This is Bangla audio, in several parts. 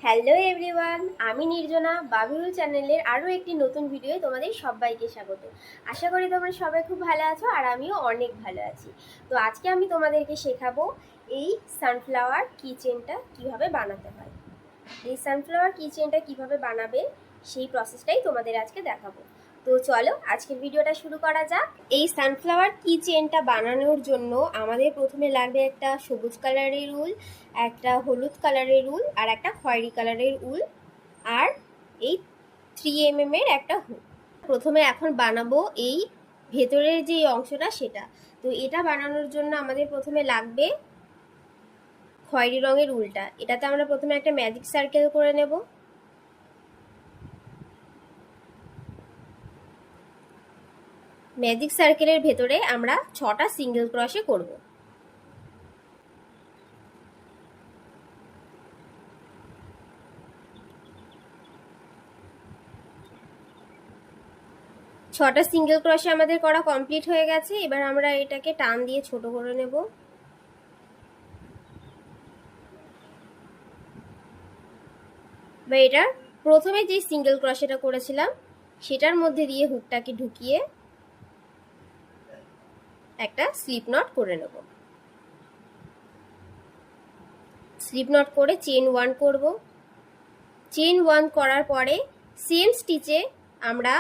হ্যালো এভরিওয়ান, আমি নির্জনা বাবিউল চ্যানেলের আরও একটি নতুন ভিডিওয়ে তোমাদের সবাইকে স্বাগত। আশা করি তোমরা সবাই খুব ভালো আছো আর আমিও অনেক ভালো আছি। তো আজকে আমি তোমাদেরকে শেখাবো এই সানফ্লাওয়ার কিচেনটা কিভাবে বানাতে হয়। এই সানফ্লাওয়ার কিচেনটা কিভাবে বানাবে সেই প্রসেসটাই তোমাদের আজকে দেখাবো। তো চলো আজকের ভিডিওটা শুরু করা যাক। এই সানফ্লাওয়ার কিচেনটা বানানোর জন্য আমাদের প্রথমে লাগবে একটা সবুজ কালারের উল, একটা হলুদ কালারের উল আর একটা খয়েরি কালারের উল আর এই 3mm এর একটা হুক। প্রথমে এখন বানাবো এই ভেতরের যে অংশটা সেটা। তো এটা বানানোর জন্য আমাদের প্রথমে লাগবে খয়েরি রঙের উলটা। এটাতে আমরা প্রথমে একটা ম্যাজিক সার্কেল করে নেব। ম্যাজিক সার্কেলের ভেতরে আমরা 6টা সিঙ্গেল ক্রশে করব। ছটা সিঙ্গেল ক্রশে আমাদের করা কমপ্লিট হয়ে গেছে। এবার আমরা এটাকে টান দিয়ে ছোট করে নেব। বা এটার প্রথমে যে সিঙ্গেল ক্রশেটা করেছিলাম সেটার মধ্যে দিয়ে হুকটাকে ঢুকিয়ে একটা স্লিপ নট করে নেব। স্লিপ নট করে চেন 1 করব। চেন 1 করার পরে সেম স্টিচে আমরা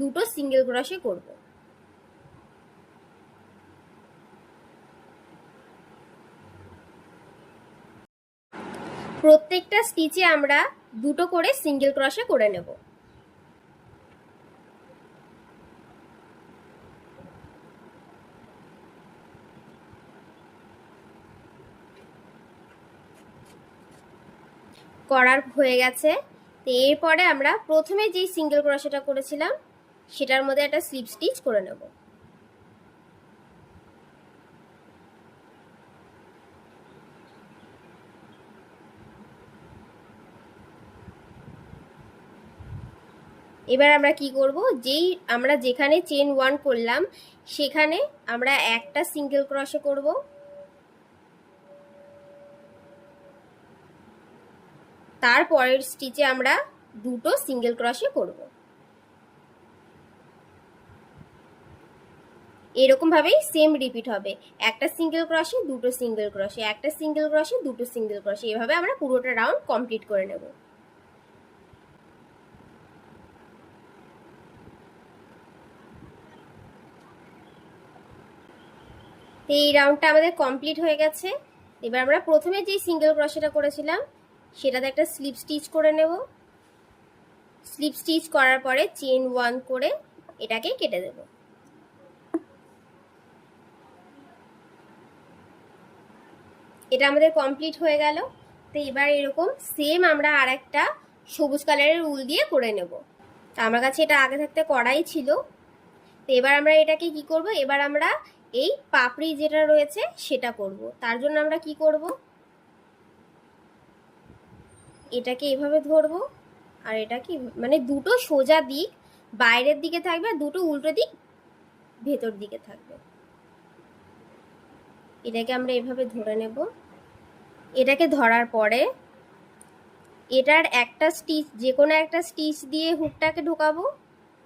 দুটো সিঙ্গেল ক্রশে করব। প্রত্যেকটা স্টিচে আমরা দুটো করে সিঙ্গেল ক্রশে করে নেব। করার হয়ে গেছে। তো এরপরে আমরা প্রথমে যেই সিঙ্গেল ক্রশেটা করেছিলাম সেটার মধ্যে একটা স্লিপ স্টিচ করে নেব। এবার আমরা কি করব, আমরা যেখানে চেন 1 করলাম সেখানে আমরা একটা সিঙ্গেল ক্রশে করব। তারপরের স্টিচে আমরা দুটো সিঙ্গেল ক্রশে করব। এরকম ভাবেই সেম রিপিট হবে। একটা সিঙ্গেল ক্রশে দুটো সিঙ্গেল ক্রশে, একটা সিঙ্গেল ক্রশে দুটো সিঙ্গেল ক্রশে, এভাবে আমরা পুরোটা রাউন্ড কমপ্লিট করে নেব। এই রাউন্ডটা আমাদের কমপ্লিট হয়ে গেছে। এবার আমরা প্রথমে যে সিঙ্গেল ক্রশেটা করেছিলাম সেটাতে একটা স্লিপ স্টিচ করে নেব। স্লিপ স্টিচ করার পরে চেন 1 করে এটাকে কেটে দেব। এটা আমাদের কমপ্লিট হয়ে গেল। তো এবার এরকম সেম আমরা আরেকটা সবুজ কালারের উল দিয়ে করে নেব। তো আমার কাছে এটা আগে থাকতে করাই ছিল। তো এবার আমরা এটাকে কি করব, এবার আমরা এই পাপড়ি যেটা রয়েছে সেটা করব। তার জন্য আমরা কি করব, এটাকে এভাবে ধরবো আর এটা কি মানে দুটো সোজা দিক বাইরের দিকে থাকবে আর দুটো উল্টো দিক ভেতর দিকে থাকবে। এটাকে আমরা এভাবে ধরে নেব। এটাকে ধরার পরে এটার একটা স্টিচ, যে কোনো একটা স্টিচ দিয়ে হুকটাকে ঢোকাবো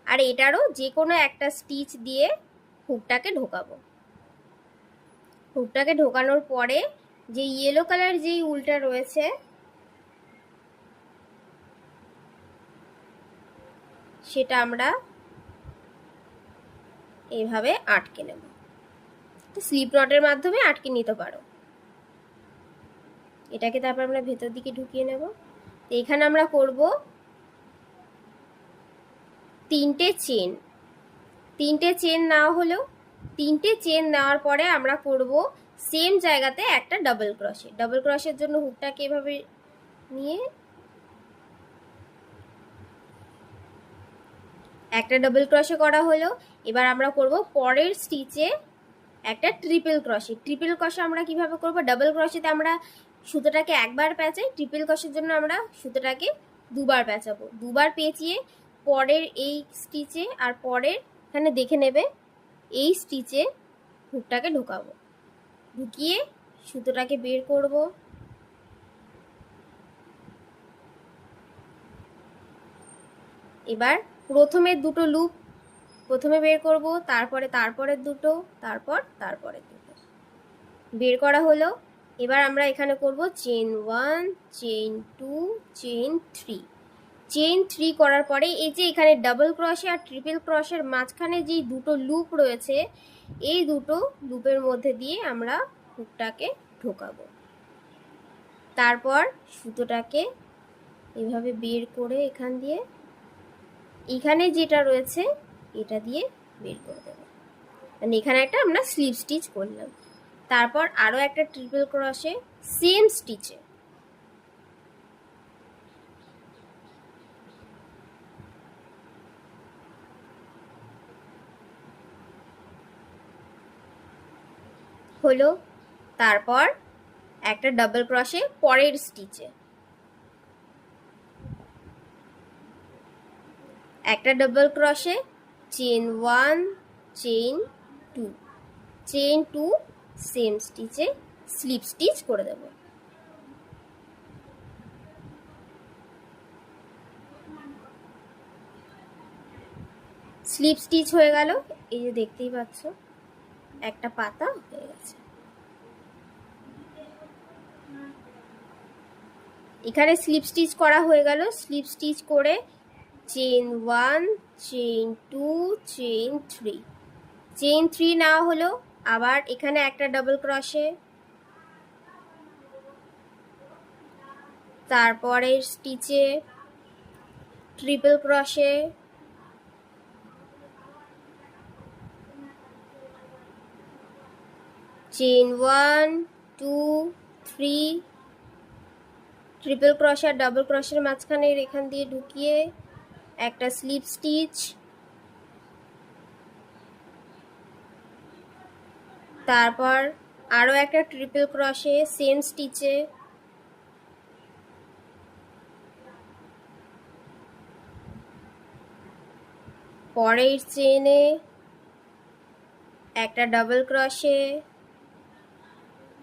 আর এটারও যে কোনো একটা স্টিচ দিয়ে হুকটাকে ঢোকাবো। হুকটাকে ঢোকানোর পরে যে ইয়েলো কালার যেই উলটা রয়েছে সেটা আমরা এইভাবে আটকে নেব। স্লিপ নটের মাধ্যমে আটকে নিতে পারো। এটাকে তারপর আমরা ভেতর দিকে ঢুকিয়ে নেব। এখানে আমরা করব 3টে চেন। 3টে চেন নেওয়া হলো। 3টে চেন নেওয়ার পরে আমরা করব সেম জায়গাতে একটা ডাবল ক্রশে। ডাবল ক্রশের জন্য হুকটাকে এভাবে নিয়ে একটা ডাবল ক্রশে করা হলো। এবার আমরা করব পরের স্টিচে একটা ট্রিপল ক্রশে। ট্রিপল ক্রশে আমরা কিভাবে করব, ডাবল ক্রশেতে আমরা সুতোটাকে একবার পেঁচাই, ট্রিপল ক্রশের জন্য আমরা সুতোটাকে দুবার পেঁচাবো। দুবার পেঁচিয়ে পরের এই স্টিচে আর পরের এখানে দেখে নেবে এই স্টিচে হুকটাকে ঢোকাবো। ঢুকিয়ে সুতোটাকে বের করব। এবার প্রথমের দুটো লুপ প্রথমে বের করব, তারপরের দুটো, তারপরের দুটো বের করা হলো। এবার আমরা এখানে করব চেন 1, চেন 2, চেন 3। চেন 3 করার পরে এই যে এখানে ডাবল ক্রশে আর ট্রিপল ক্রশের মাঝখানে যেই দুটো লুপ রয়েছে, এই দুটো লুপের মধ্যে দিয়ে আমরা হুকটাকে ঢোকাবো। তারপর সুতোটাকে এভাবে বের করে এখান দিয়ে এখানে যেটা রয়েছে এটা দিয়ে বের করে দেবো। মানে এখানে একটা আমরা স্লিপ স্টিচ করলাম। তারপর আরও একটা ট্রিপল ক্রশে সেম স্টিচে হলো। তারপর একটা ডাবল ক্রশে পরের স্টিচে একটা double crochet chain 1, chain 2, chain 2 same স্টিচে স্লিপ স্টিচ করে দেব। স্লিপ স্টিচ হয়ে গেল, এই যে দেখতেই পাচ্ছ একটা পাতা হয়ে গেছে। এখানে স্লিপ স্টিচ করা হয়ে গেল। স্লিপ স্টিচ করে চেন 1, চেন 2, চেন 3, চেন 3 নেওয়া হলো। আবার এখানে একটা ডাবল ক্রশে, তারপরের স্টিচে ট্রিপল ক্রশে, চেন 1, 2, 3, ট্রিপল ক্রশ আর ডাবল ক্রশের মাঝখানে এখান দিয়ে ঢুকিয়ে একটা স্লিপ স্টিচ, তারপর আরও একটা ট্রিপল ক্রশে সেম স্টিচে, পরের চেনে একটা double crochet,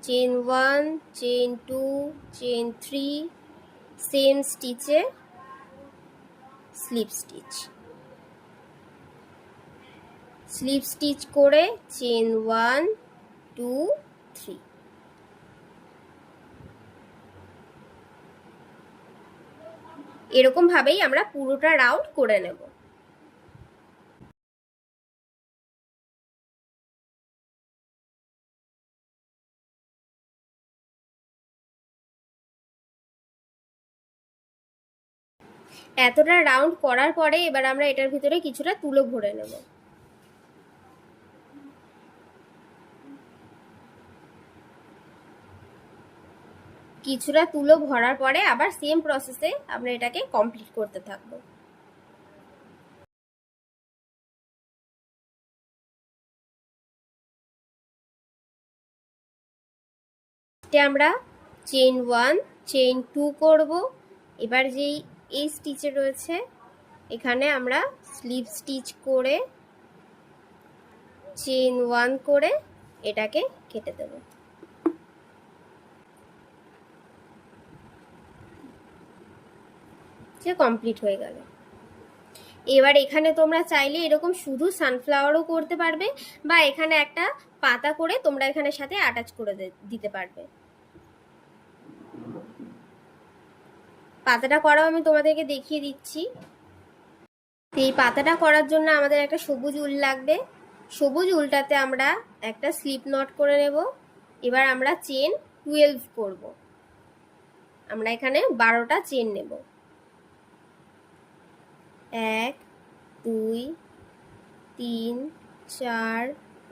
chain 1, chain 2, chain 3 same স্টিচে স্লিপ স্টিচ। স্লিপ স্টিচ করে চেন 1, 2, 3। এরকম ভাবেই আমরা পুরোটা রাউন্ড করে নেব। এতটা রাউন্ড করার পরে এবার আমরা এটার ভিতরে কিছুটা তুলো ভরে নেব। কিছুটা তুলো ভরার পরে আবার সেম প্রসেসে আমরা এটাকে কমপ্লিট করতে থাকবো। আমরা চেন 1, চেন 2 করব। এবার যেই এই স্টিচে রয়েছে এখানে আমরা স্লিপ স্টিচ করে চেন 1 করে এটাকে কেটে দেব। যে কমপ্লিট হয়ে গেল। এবার এখানে তোমরা চাইলে এরকম শুধু সানফ্লাওয়ারও করতে পারবে, বা এখানে একটা পাতা করে তোমরা এখানে সাথে অ্যাটাচ করে দিতে পারবে। পাতাটা করাও আমি তোমাদেরকে দেখিয়ে দিচ্ছি। এই পাতাটা করার জন্য আমাদের একটা সবুজ উল লাগবে। সবুজ উলটাতে আমরা একটা স্লিপ নট করে নেব। এবার আমরা চেন 12 করব। আমরা এখানে 12টা চেন নেব। 1, 2, 3, 4,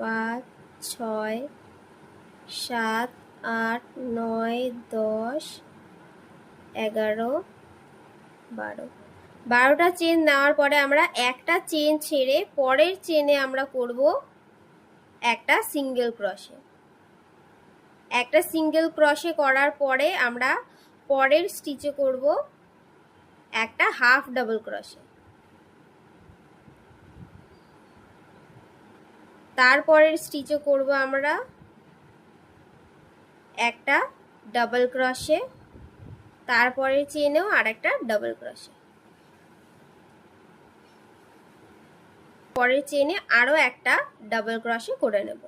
5, 6, 7, 8, 9, 10, 11, 12। 12টা চেন নেওয়ার পরে আমরা একটা চেন ছেড়ে পরের চেনে আমরা করব একটা সিঙ্গেল ক্রশে। একটা সিঙ্গেল ক্রশে করার পরে আমরা পরের স্টিচে করব একটা হাফ ডাবল ক্রশে। তারপরের স্টিচে করব আমরা একটা ডাবল ক্রশে, তারপরের চেনেও আর একটা ডাবল ক্রশে। পরের চেনে আরও একটা ডাবল ক্রশে করে নেব,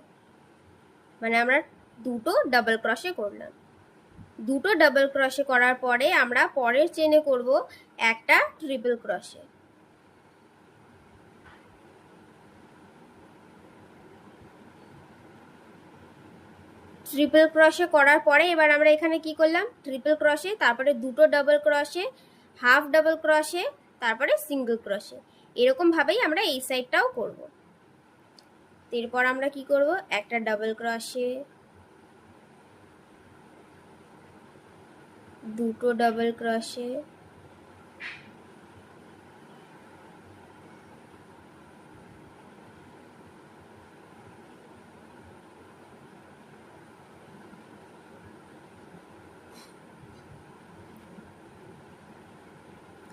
মানে আমরা দুটো ডাবল ক্রশে করলাম। দুটো ডাবল ক্রশে করার পরে আমরা পরের চেনে করব একটা ট্রিপল ক্রশে। ট্রিপল ক্রশে করার পরে এবার আমরা এখানে কি করলাম, ট্রিপল ক্রশে, তারপরে দুটো ডাবল ক্রশে, হাফ ডাবল ক্রশে, তারপরে সিঙ্গেল ক্রশে। এরকম ভাবেই আমরা এই সাইডটাও করব। এরপর আমরা কি করব, একটা ডাবল ক্রশে, দুটো ডাবল ক্রশে,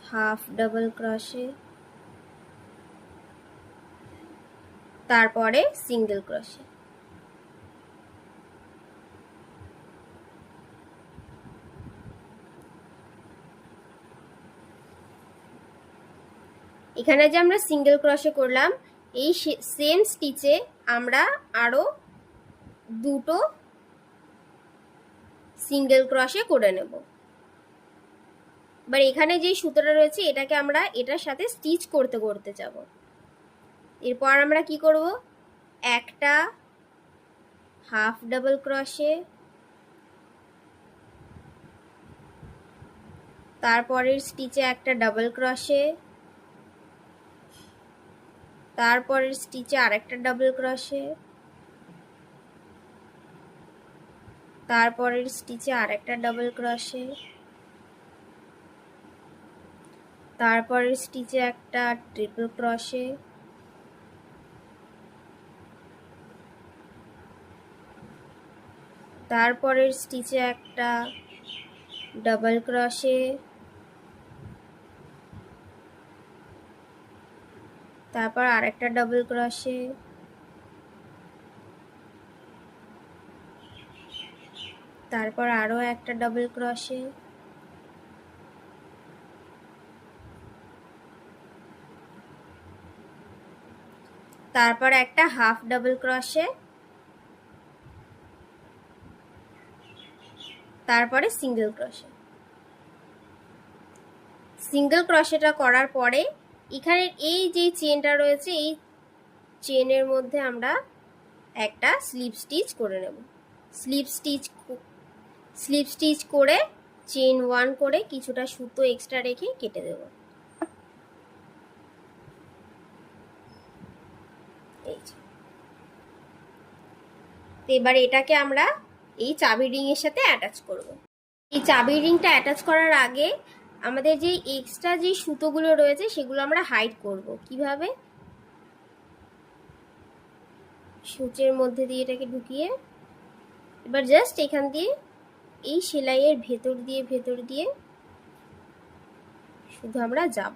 হাফ ডাবল ক্রশে, তারপরে সিঙ্গেল ক্রশে। এখানে যে আমরা সিঙ্গেল ক্রশে করলাম, এই সেম স্টিচে আমরা আরো দুটো সিঙ্গেল ক্রশে করে নেব। এবার এখানে যে সুতোটা রয়েছে এটাকে আমরা এটার সাথে স্টিচ করতে করতে যাব। এরপর আমরা কি করব, একটা হাফ ডাবল ক্রশে, তারপরের স্টিচে একটা ডাবল ক্রশে, তারপরের স্টিচে আরেকটা ডাবল ক্রশে, তারপরের স্টিচে আরেকটা ডাবল ক্রশে, তারপরের স্টিচে একটা ট্রিপল ক্রশে, তারপরের স্টিচে একটা ডাবল ক্রশে, তারপর আরেকটা ডাবল ক্রশে, তারপর আরো একটা ডাবল ক্রশে, তারপর একটা হাফ ডাবল ক্রশে, তারপরে সিঙ্গেল ক্রশে। সিঙ্গেল ক্রশেটা করার পরে এখানে এই যে চেনটা রয়েছে এই চেনের মধ্যে আমরা একটা স্লিপ স্টিচ করে নেব। স্লিপ স্টিচ করে চেন 1 করে কিছুটা সুতো এক্সট্রা রেখে কেটে দেব। এবার এটাকে আমরা এই চাবি রিং এর সাথে অ্যাটাচ করব। এই চাবি রিংটা অ্যাটাচ করার আগে আমাদের যে এক্সট্রা যে সুতোগুলো রয়েছে সেগুলো আমরা হাইড করব। কিভাবে, সূচের মধ্যে দিয়ে এটাকে ঢুকিয়ে এবার জাস্ট এখান দিয়ে এই সেলাইয়ের ভেতর দিয়ে শুধু আমরা যাব,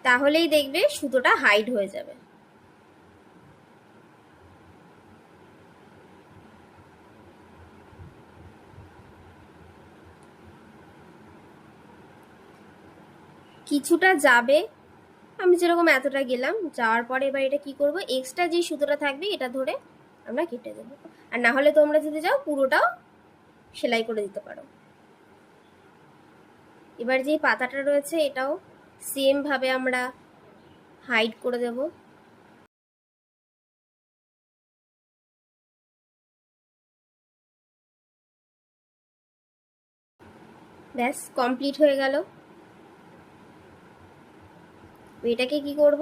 তাহলেই দেখবে সুতোটা হাইড হয়ে যাবে। কিছুটা যাবে, আমি যেরকম এতটা গেলাম, যাওয়ার পরে এবার এটা কি করব, এক্সট্রা যে সুতোটা থাকবে এটা ধরে আমরা কেটে দেবো। আর না হলে তোমরা যদি যাও পুরোটাও সেলাই করে দিতে পারো। এবার যে পাতাটা রয়েছে এটাও সেম ভাবে আমরা হাইড করে দেব। ব্যাস কমপ্লিট হয়ে গেল। এটাকে কি করব,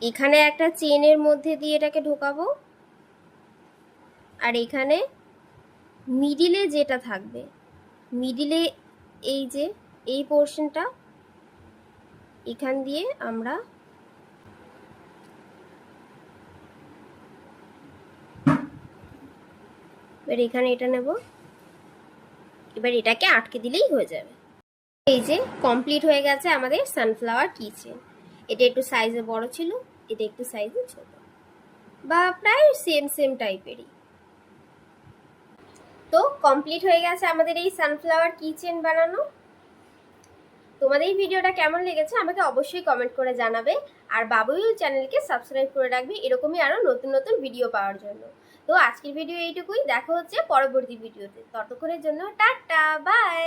এখানে একটা চেনের মধ্যে দিয়ে এটাকে ঢোকাবো, আর এখানে মিডিলে যেটা থাকবে, মিডিলে এই যে এই পোর্শনটা এখান দিয়ে আমরা এবার এখানে এটা নেব। এবার এটাকে আটকে দিলেই হয়ে যাবে। এই যে কমপ্লিট হয়ে গেছে আমাদের সানফ্লাওয়ার কিচেন। এটা একটু সাইজে বড় ছিল, এটা একটু সাইজে ছোট, বা প্রায় সেম টাইপেরই। তো কমপ্লিট হয়ে গেছে আমাদের এই সানফ্লাওয়ার কিচেন বানানো। তোমাদের এই ভিডিওটা কেমন লেগেছে আমাকে অবশ্যই কমেন্ট করে জানাবে, আর বাবুইল চ্যানেলকে সাবস্ক্রাইব করে রাখবে এরকমই আরও নতুন নতুন ভিডিও পাওয়ার জন্য। তো আজকের ভিডিও এইটুকুই, দেখা হচ্ছে পরবর্তী ভিডিওতে। ততক্ষণের জন্য টাটা, বাই।